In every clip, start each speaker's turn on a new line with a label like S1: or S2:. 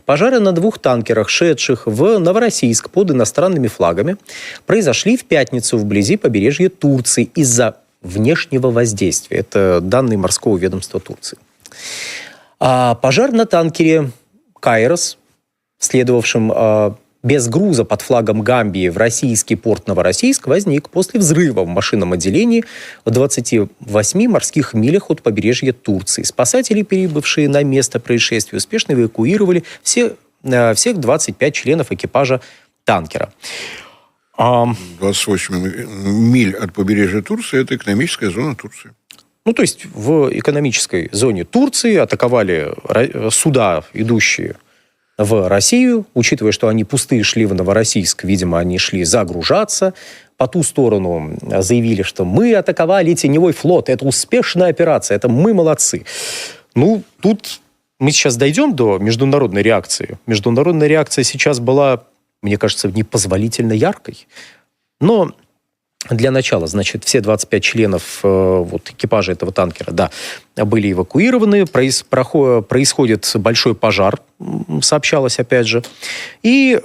S1: Пожары на 2 танкерах, шедших в Новороссийск под иностранными флагами, произошли в пятницу вблизи побережья Турции из-за внешнего воздействия. Это данные морского ведомства Турции. Пожар на танкере «Кайрос», следовавшем без груза под флагом Гамбии в российский порт Новороссийск, возник после взрыва в машинном отделении в 28 морских милях от побережья Турции. Спасатели, прибывшие на место происшествия, успешно эвакуировали всех 25 членов экипажа танкера.
S2: 28 миль от побережья Турции – это экономическая зона Турции.
S1: То есть в экономической зоне Турции атаковали суда, идущие в Россию, учитывая, что они пустые шли в Новороссийск, видимо, они шли загружаться. По ту сторону заявили, что мы атаковали теневой флот, это успешная операция, это мы молодцы. Тут мы сейчас дойдем до международной реакции. Международная реакция сейчас была, мне кажется, непозволительно яркой. Но для начала, значит, все 25 членов экипажа этого танкера, были эвакуированы. Происходит большой пожар, сообщалось опять же. И,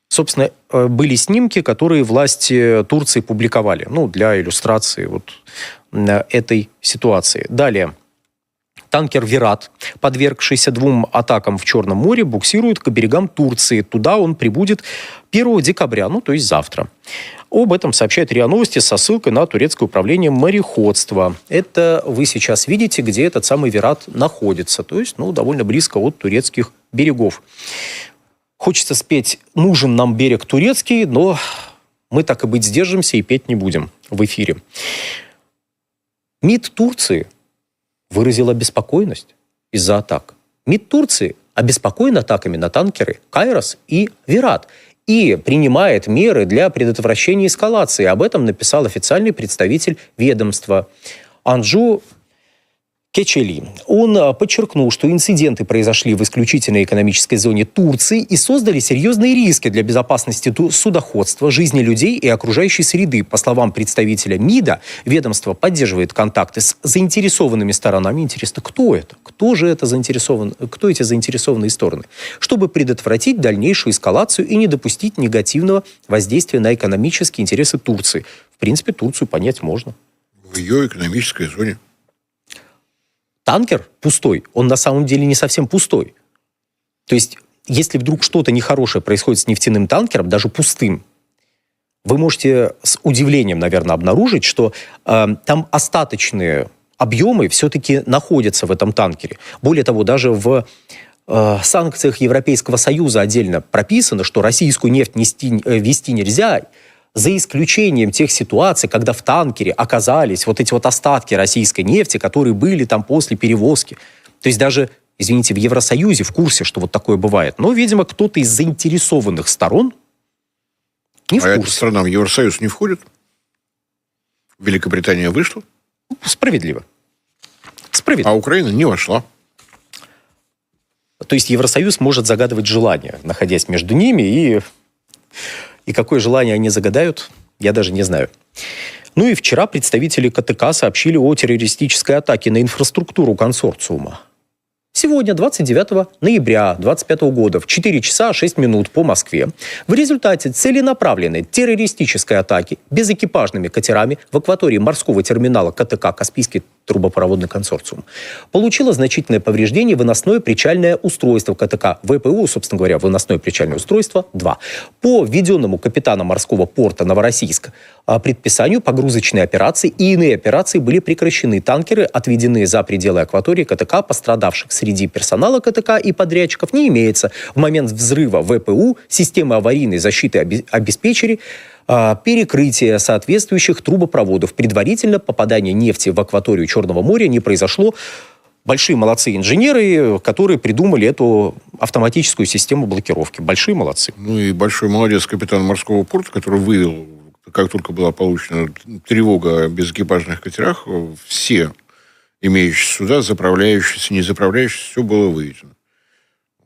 S1: собственно, были снимки, которые власти Турции публиковали, для иллюстрации этой ситуации. Далее. Танкер «Вират», подвергшийся 2 атакам в Черном море, буксирует к берегам Турции. Туда он прибудет 1 декабря, то есть завтра. Об этом сообщает РИА Новости со ссылкой на турецкое управление мореходства. Это вы сейчас видите, где этот самый «Вират» находится. То есть, довольно близко от турецких берегов. Хочется спеть «Нужен нам берег турецкий», но мы, так и быть, сдержимся и петь не будем в эфире. МИД Турции выразил обеспокоенность из-за атак. МИД Турции обеспокоен атаками на танкеры «Кайрос» и «Вират» и принимает меры для предотвращения эскалации. Об этом написал официальный представитель ведомства Анджу Кечели. Он подчеркнул, что инциденты произошли в исключительной экономической зоне Турции и создали серьезные риски для безопасности судоходства, жизни людей и окружающей среды. По словам представителя МИДа, ведомство поддерживает контакты с заинтересованными сторонами. Интересно, кто это? Кто эти заинтересованные стороны? Чтобы предотвратить дальнейшую эскалацию и не допустить негативного воздействия на экономические интересы Турции. В принципе, Турцию понять можно.
S2: В ее экономической зоне.
S1: Танкер пустой, он на самом деле не совсем пустой. То есть, если вдруг что-то нехорошее происходит с нефтяным танкером, даже пустым, вы можете с удивлением, наверное, обнаружить, что там остаточные объемы все-таки находятся в этом танкере. Более того, даже в санкциях Европейского Союза отдельно прописано, что российскую нефть везти нельзя, за исключением тех ситуаций, когда в танкере оказались эти остатки российской нефти, которые были там после перевозки. То есть даже, извините, в Евросоюзе в курсе, что такое бывает. Но, видимо, кто-то из заинтересованных сторон не в курсе.
S2: Эта страна в Евросоюз не входит? Великобритания вышла?
S1: Справедливо.
S2: А Украина не вошла.
S1: То есть Евросоюз может загадывать желания, находясь между ними, и какое желание они загадают, я даже не знаю. И вчера представители КТК сообщили о террористической атаке на инфраструктуру консорциума. Сегодня, 29 ноября 2025 года, в 4 часа 6 минут по Москве, в результате целенаправленной террористической атаки безэкипажными катерами в акватории морского терминала КТК «Каспийский трубопроводный консорциум» получило значительное повреждение выносное причальное устройство КТК ВПУ, собственно говоря, выносное причальное устройство 2. По введенному капитаном морского порта Новороссийск предписанию погрузочные операции и иные операции были прекращены. Танкеры, отведенные за пределы акватории КТК, пострадавших среди персонала КТК и подрядчиков не имеется. В момент взрыва ВПУ системы аварийной защиты обеспечили перекрытие соответствующих трубопроводов. Предварительно попадание нефти в акваторию Черного моря не произошло. Большие молодцы инженеры, которые придумали эту автоматическую систему блокировки. Большие молодцы.
S2: И большой молодец капитан морского порта, который вывел, как только была получена тревога о безэкипажных катерах, все имеющиеся суда, заправляющиеся, не заправляющиеся, все было выведено.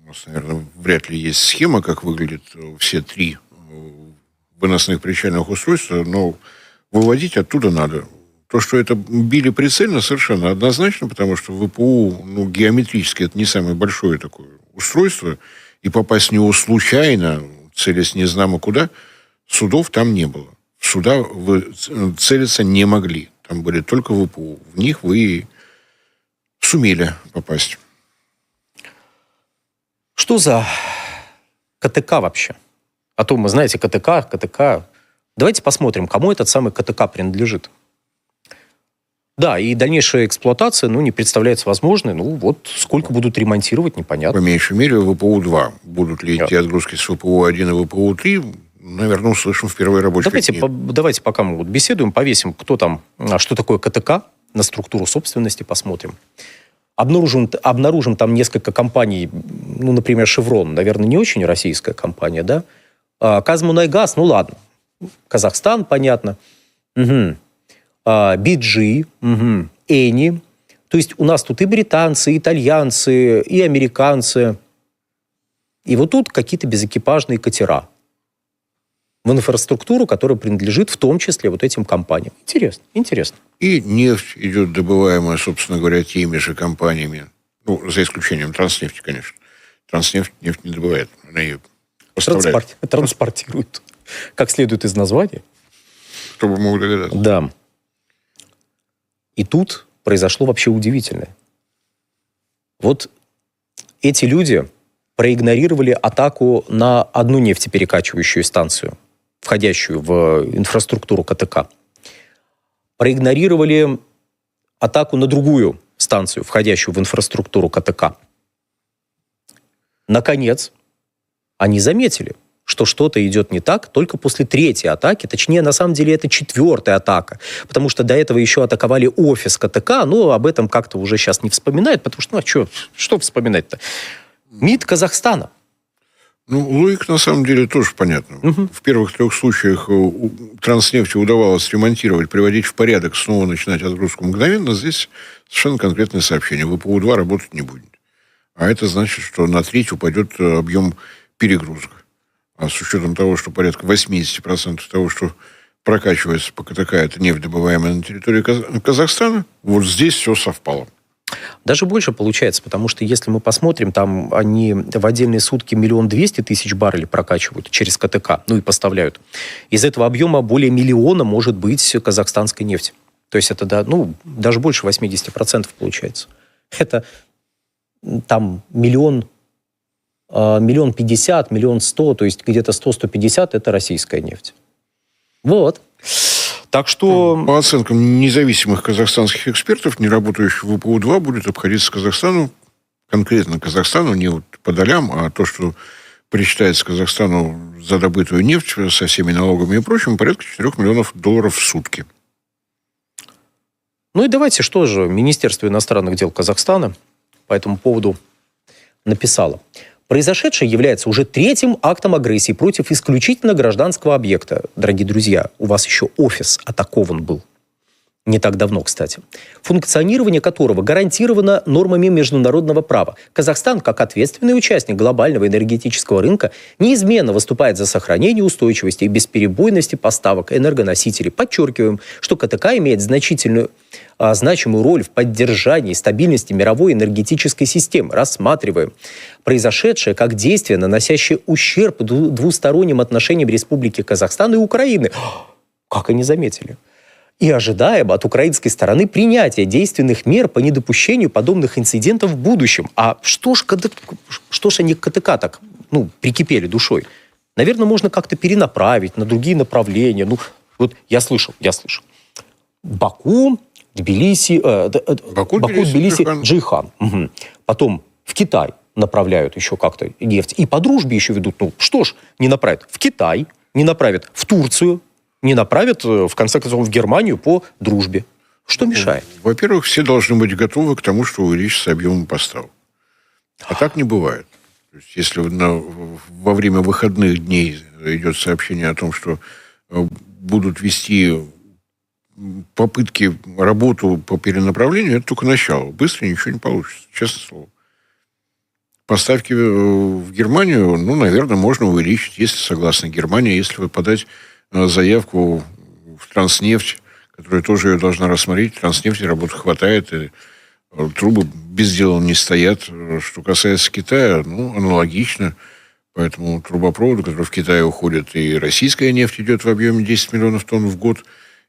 S2: У нас, наверное, вряд ли есть схема, как выглядят все 3 выносных причальных устройства, но выводить оттуда надо. То, что это били прицельно, совершенно однозначно, потому что ВПУ, геометрически это не самое большое такое устройство, и попасть в него случайно, целясь не знамо куда, судов там не было. В суда вы целиться не могли. Там были только ВПУ. В них вы сумели попасть.
S1: Что за КТК вообще? А то мы, знаете, КТК. Давайте посмотрим, кому этот самый КТК принадлежит. Да, и дальнейшая эксплуатация, не представляется возможной. Сколько будут ремонтировать, непонятно.
S2: По меньшей мере, ВПУ-2. Будут ли идти отгрузки с ВПУ-1 и ВПУ-3, наверное, услышим в первые рабочие дни.
S1: Давайте пока мы беседуем, повесим, кто там, что такое КТК, на структуру собственности посмотрим. Обнаружим там несколько компаний, например, «Шеврон», наверное, не очень российская компания, да? «Казмунайгаз», ладно. Казахстан, понятно. Угу. BG, Eni. То есть у нас тут и британцы, и итальянцы, и американцы. И вот тут какие-то безэкипажные катера в инфраструктуру, которая принадлежит в том числе вот этим компаниям. Интересно.
S2: И нефть идет добываемая, собственно говоря, теми же компаниями. За исключением Транснефти, конечно. Транснефть нефть не добывает. Она ее поставляет.
S1: Транспортирует. Как следует из названия.
S2: Кто бы мог догадаться.
S1: Да. И тут произошло вообще удивительное. Вот эти люди проигнорировали атаку на одну нефтеперекачивающую станцию, входящую в инфраструктуру КТК. Проигнорировали атаку на другую станцию, входящую в инфраструктуру КТК. Наконец, они заметили, что что-то идет не так только после третьей атаки. Точнее, на самом деле, это четвертая атака. Потому что до этого еще атаковали офис КТК, но об этом как-то уже сейчас не вспоминают, потому что, что вспоминать-то? МИД Казахстана.
S2: Логика, на самом деле, тоже понятна. Угу. В первых 3 случаях Транснефти удавалось ремонтировать, приводить в порядок, снова начинать отгрузку мгновенно. Здесь совершенно конкретное сообщение. ВПУ-2 работать не будет. А это значит, что на треть упадет объем перегрузок. А с учетом того, что порядка 80% того, что прокачивается по КТК, это нефть, добываемая на территории Казахстана, вот здесь все совпало.
S1: Даже больше получается, потому что если мы посмотрим, там они в отдельные сутки 1 200 000 баррелей прокачивают через КТК, и поставляют. Из этого объема более 1 миллиона может быть казахстанской нефти. То есть это, даже больше 80% получается. Это там 1 50 000 1 100 000, то есть где-то 100-150 это российская нефть. Вот. Так что...
S2: По оценкам независимых казахстанских экспертов, не работающих в ВПУ-2 будет обходиться Казахстану, конкретно Казахстану, не по долям, а то, что причитается Казахстану за добытую нефть со всеми налогами и прочим, порядка $4 миллионов в сутки.
S1: И давайте, что же Министерство иностранных дел Казахстана по этому поводу написало. Произошедшее является уже 3-м актом агрессии против исключительно гражданского объекта. Дорогие друзья, у вас еще офис атакован был. Не так давно, кстати. Функционирование которого гарантировано нормами международного права. Казахстан, как ответственный участник глобального энергетического рынка, неизменно выступает за сохранение устойчивости и бесперебойности поставок энергоносителей. Подчеркиваем, что КТК имеет значимую роль в поддержании стабильности мировой энергетической системы. Рассматриваем произошедшее как действие, наносящее ущерб двусторонним отношениям Республики Казахстан и Украины. Как они заметили. И ожидаем от украинской стороны принятия действенных мер по недопущению подобных инцидентов в будущем. А что ж они к КТК так, прикипели душой? Наверное, можно как-то перенаправить на другие направления. Вот я слышал. Баку, Тбилиси, Джейхан. Угу. Потом в Китай направляют еще как-то нефть. И по дружбе еще ведут. Что ж не направят? В Китай, не направят в Турцию, не направят, в конце концов, в Германию по дружбе. Что мешает?
S2: Во-первых, все должны быть готовы к тому, что увеличится объем поставок. А так не бывает. То есть, если во время выходных дней идет сообщение о том, что будут вести попытки, работу по перенаправлению, это только начало. Быстро ничего не получится, честное слово. Поставки в Германию, наверное, можно увеличить, если согласна Германия, если подать заявку в Транснефть, которая тоже ее должна рассмотреть. Транснефти работы хватает, и трубы без дела не стоят. Что касается Китая, аналогично. Поэтому трубопроводы, которые в Китае уходят, и российская нефть идет в объеме 10 миллионов тонн в год.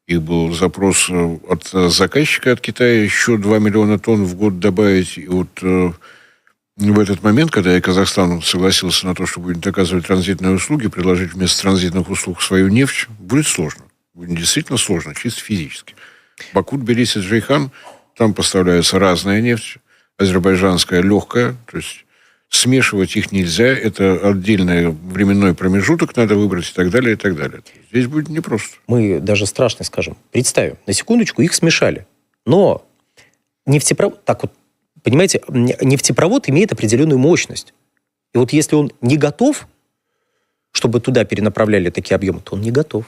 S2: И был запрос от заказчика от Китая еще 2 миллиона тонн в год добавить. И вот в этот момент, когда Казахстан согласился на то, что будет оказывать транзитные услуги, предложить вместо транзитных услуг свою нефть, будет сложно. Будет действительно сложно, чисто физически. Баку, Тбилиси, Джейхан, там поставляется разная нефть, азербайджанская легкая, то есть смешивать их нельзя, это отдельный временной промежуток надо выбрать и так далее, и так далее. Здесь будет непросто.
S1: Мы даже страшно скажем. Представим, на секундочку их смешали. Но нефтепровод, так вот, понимаете, нефтепровод имеет определенную мощность. И вот если он не готов, чтобы туда перенаправляли такие объемы, то он не готов.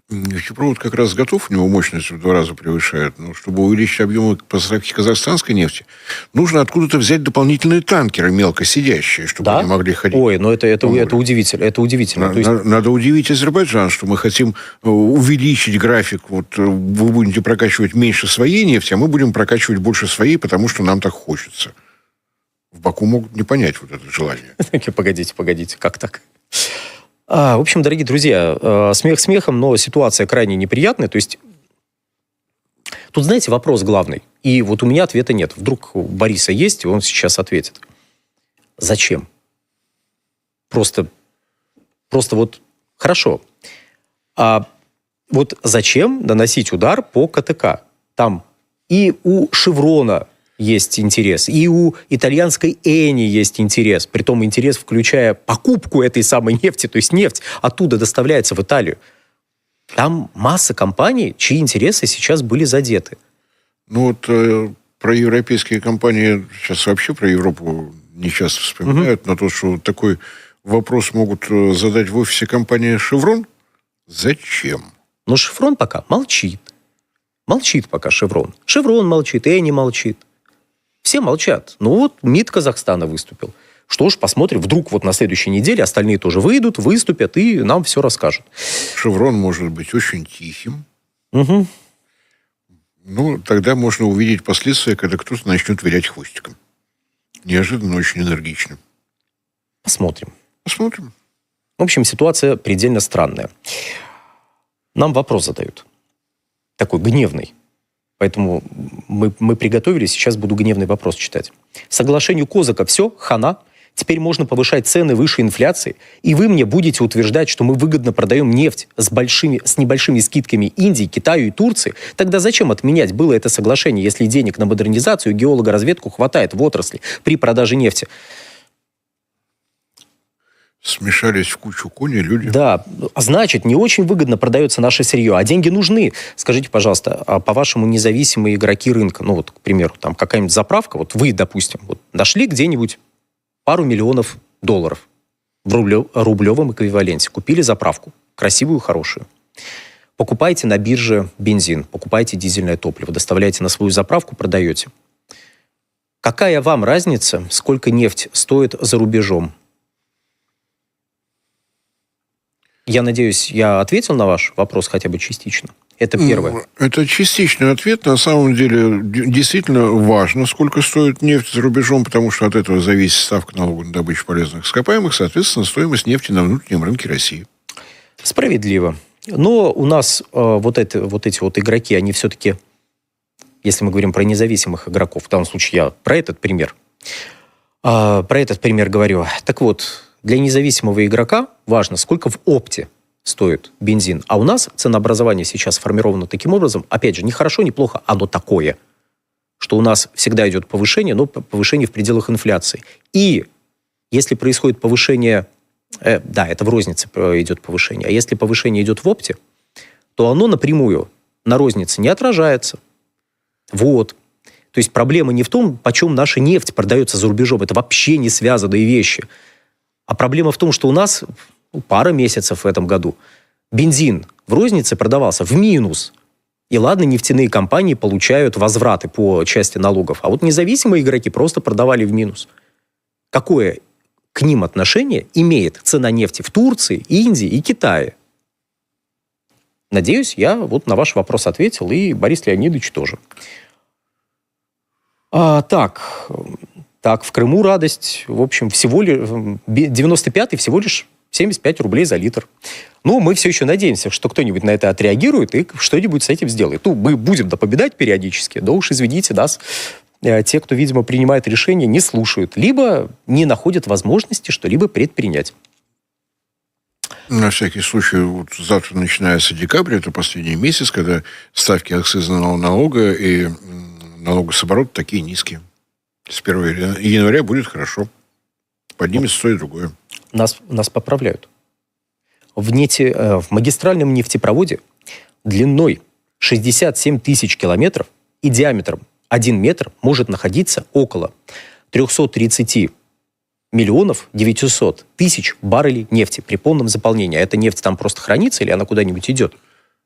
S2: Нефтепровод как раз готов, у него мощность в 2 раза превышает. Но чтобы увеличить объемы поставки казахстанской нефти, нужно откуда-то взять дополнительные танкеры мелкосидящие, чтобы они могли ходить.
S1: Ой, но это удивительно. Это удивительно.
S2: Надо удивить Азербайджан, что мы хотим увеличить график. Вот вы будете прокачивать меньше своей нефти, а мы будем прокачивать больше своей, потому что нам так хочется. В Баку могут не понять вот это желание.
S1: Погодите, как так? В общем, дорогие друзья, смех смехом, но ситуация крайне неприятная. То есть, тут, знаете, вопрос главный. И вот у меня ответа нет. Вдруг у Бориса есть, и он сейчас ответит. Зачем? Просто вот хорошо. А вот зачем наносить удар по КТК? Там и у «Шеврона» есть интерес, и у итальянской Эни есть интерес. Притом интерес, включая покупку этой самой нефти. То есть нефть оттуда доставляется в Италию. Там масса компаний, чьи интересы сейчас были задеты.
S2: Про европейские компании сейчас вообще про Европу не часто вспоминают, но то, что такой вопрос могут задать в офисе компании «Шеврон», зачем?
S1: Но «Шеврон» пока молчит. Молчит пока «Шеврон». «Шеврон» молчит, Эни молчит. Все молчат. МИД Казахстана выступил. Что ж, посмотрим. Вдруг вот на следующей неделе остальные тоже выйдут, выступят и нам все расскажут.
S2: «Шеврон» может быть очень тихим.
S1: Угу.
S2: Тогда можно увидеть последствия, когда кто-то начнет вилять хвостиком. Неожиданно, очень энергично.
S1: Посмотрим.
S2: В
S1: общем, ситуация предельно странная. Нам вопрос задают. Такой гневный. Поэтому мы приготовились, сейчас буду гневный вопрос читать. Соглашению Козака все, хана. Теперь можно повышать цены выше инфляции. И вы мне будете утверждать, что мы выгодно продаем нефть с небольшими скидками Индии, Китаю и Турции. Тогда зачем отменять было это соглашение, если денег на модернизацию и геологоразведку хватает в отрасли при продаже нефти?
S2: Смешались в кучу кони люди.
S1: Да, значит, не очень выгодно продается наше сырье, а деньги нужны. Скажите, пожалуйста, а по-вашему независимые игроки рынка, к примеру, там какая-нибудь заправка, вы, допустим, нашли где-нибудь пару миллионов долларов в рублевом эквиваленте, купили заправку, красивую, хорошую. Покупаете на бирже бензин, покупаете дизельное топливо, доставляете на свою заправку, продаете. Какая вам разница, сколько нефть стоит за рубежом? Я надеюсь, я ответил на ваш вопрос хотя бы частично. Это первое.
S2: Это частичный ответ. На самом деле, действительно важно, сколько стоит нефть за рубежом, потому что от этого зависит ставка налога на добычу полезных ископаемых, соответственно, стоимость нефти на внутреннем рынке России.
S1: Справедливо. Но у нас вот эти игроки, они все-таки, если мы говорим про независимых игроков, в данном случае я про этот пример говорю. Так вот, для независимого игрока важно, сколько в опте стоит бензин. А у нас ценообразование сейчас сформировано таким образом, опять же, не хорошо, не плохо, оно такое, что у нас всегда идет повышение, но повышение в пределах инфляции. И если происходит повышение, это в рознице идет повышение, а если повышение идет в опте, то оно напрямую на рознице не отражается. Вот. То есть проблема не в том, почем наша нефть продается за рубежом. Это вообще не связанные вещи. А проблема в том, что у нас пара месяцев в этом году бензин в рознице продавался в минус. И ладно, нефтяные компании получают возвраты по части налогов, а вот независимые игроки просто продавали в минус. Какое к ним отношение имеет цена нефти в Турции, Индии и Китае? Надеюсь, я вот на ваш вопрос ответил, и Борис Леонидович тоже. Так, в Крыму радость, в общем, всего лишь 95-й всего лишь 75 рублей за литр. Ну, мы все еще надеемся, что кто-нибудь на это отреагирует и что-нибудь с этим сделает. Ну, мы будем допобедать периодически, да уж, извините, нас те, кто, видимо, принимает решения, не слушают, либо не находят возможности что-либо предпринять.
S2: На всякий случай, вот завтра начинается декабрь, это последний месяц, когда ставки акцизного налога и налога с оборота такие низкие. С 1 января будет хорошо. Поднимется то и другое.
S1: Нас поправляют. В магистральном нефтепроводе длиной 67 тысяч километров и диаметром 1 метр может находиться около 330 миллионов 900 тысяч баррелей нефти при полном заполнении. А эта нефть там просто хранится или она куда-нибудь идет?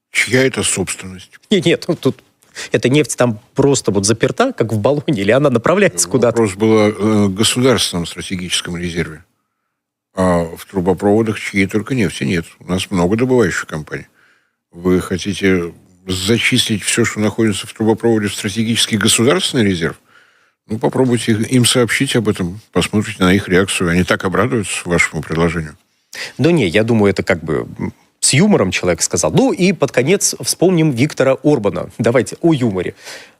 S2: Чья это собственность?
S1: Нет, тут эта нефть там просто вот заперта, как в баллоне, или она направляется куда-то?
S2: Вопрос был о государственном стратегическом резерве. А в трубопроводах чьей только нефти нет. У нас много добывающих компаний. Вы хотите зачислить все, что находится в трубопроводе, в стратегический государственный резерв? Ну, попробуйте им сообщить об этом, посмотрите на их реакцию. Они так обрадуются вашему предложению.
S1: Да не, я думаю, это как бы с юмором человек сказал. Ну и под конец вспомним Виктора Орбана. Давайте о юморе.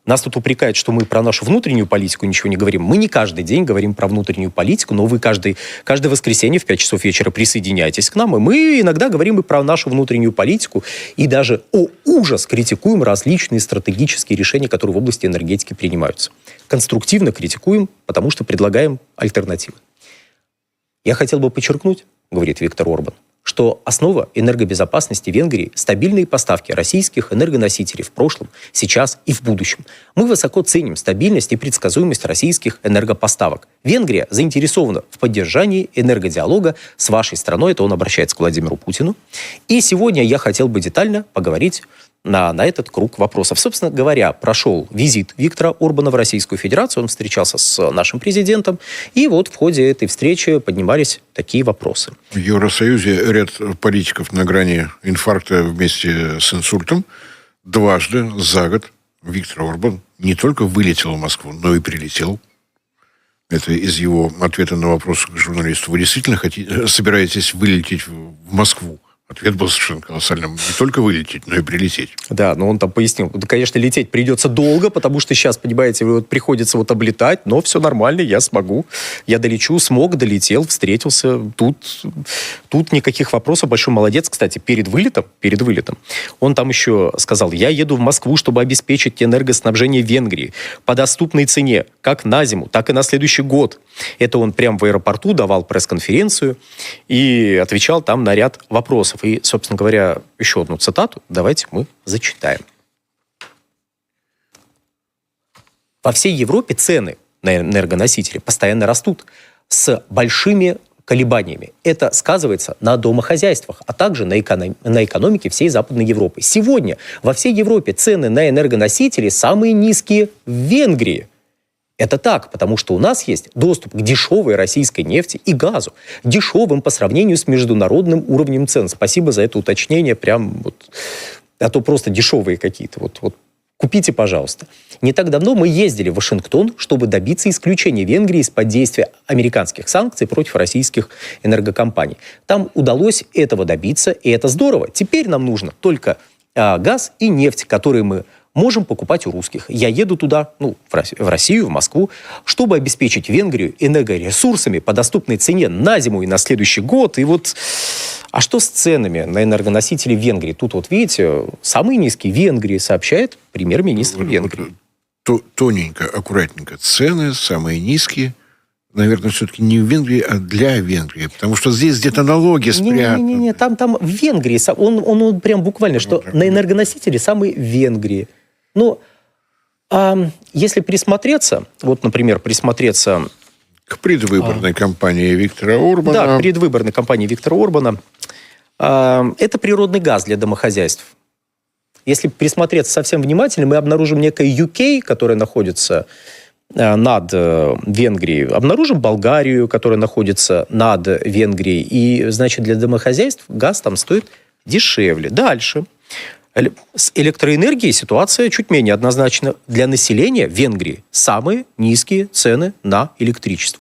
S1: Нас тут упрекают, что мы про нашу внутреннюю политику ничего не говорим. Мы не каждый день говорим про внутреннюю политику, но вы каждое воскресенье в 5 часов вечера присоединяйтесь к нам, и мы иногда говорим и про нашу внутреннюю политику, и даже, о ужас, критикуем различные стратегические решения, которые в области энергетики принимаются. Конструктивно критикуем, потому что предлагаем альтернативы. Я хотел бы подчеркнуть, говорит Виктор Орбан, что основа энергобезопасности Венгрии – стабильные поставки российских энергоносителей в прошлом, сейчас и в будущем. Мы высоко ценим стабильность и предсказуемость российских энергопоставок. Венгрия заинтересована в поддержании энергодиалога с вашей страной. Это он обращается к Владимиру Путину. И сегодня я хотел бы детально поговорить на этот круг вопросов. Собственно говоря, прошел визит Виктора Орбана в Российскую Федерацию, он встречался с нашим президентом, и вот в ходе этой встречи поднимались такие вопросы.
S2: В Евросоюзе ряд политиков на грани инфаркта вместе с инсультом. Дважды за год Виктор Орбан не только вылетел в Москву, но и прилетел. Это из его ответа на вопрос к журналисту. Вы действительно собираетесь вылететь в Москву? Ответ был совершенно колоссальным. Не только вылететь, но и прилететь.
S1: Да, но он там пояснил. Да, конечно, лететь придется долго, потому что сейчас, понимаете, вот приходится вот облетать, но все нормально, я смогу. Я долечу, смог, долетел, встретился. Тут никаких вопросов. Большой молодец. Кстати, перед вылетом, он там еще сказал: я еду в Москву, чтобы обеспечить энергоснабжение Венгрии по доступной цене, как на зиму, так и на следующий год. Это он прямо в аэропорту давал пресс-конференцию и отвечал там на ряд вопросов. И, собственно говоря, еще одну цитату давайте мы зачитаем. Во всей Европе цены на энергоносители постоянно растут с большими колебаниями. Это сказывается на домохозяйствах, а также на экономике всей Западной Европы. Сегодня во всей Европе цены на энергоносители самые низкие в Венгрии. Это так, потому что у нас есть доступ к дешевой российской нефти и газу. Дешевым по сравнению с международным уровнем цен. Спасибо за это уточнение. Прям вот, а то просто дешевые какие-то. Вот купите, пожалуйста. Не так давно мы ездили в Вашингтон, чтобы добиться исключения Венгрии из-под действия американских санкций против российских энергокомпаний. Там удалось этого добиться, и это здорово. Теперь нам нужно только газ и нефть, которые мы можем покупать у русских. Я еду туда, в Россию, в Москву, чтобы обеспечить Венгрию энергоресурсами по доступной цене на зиму и на следующий год. И вот, а что с ценами на энергоносители в Венгрии? Тут вот видите, самые низкие в Венгрии, сообщает премьер-министр Венгрии.
S2: Тоненько, аккуратненько. Цены самые низкие, наверное, все-таки не в Венгрии, а для Венгрии. Потому что здесь где-то налоги спрятаны.
S1: Не-не-не, там в Венгрии, он прям буквально, что на энергоносители самые в Венгрии. Ну, если присмотреться, вот, например,
S2: к предвыборной кампании Виктора Орбана.
S1: Да, к предвыборной кампании Виктора Орбана. Это природный газ для домохозяйств. Если присмотреться совсем внимательно, мы обнаружим некое UK, которое находится над Венгрией. Обнаружим Болгарию, которая находится над Венгрией. И, значит, для домохозяйств газ там стоит дешевле. Дальше. С электроэнергией ситуация чуть менее однозначна. Для населения Венгрии самые низкие цены на электричество.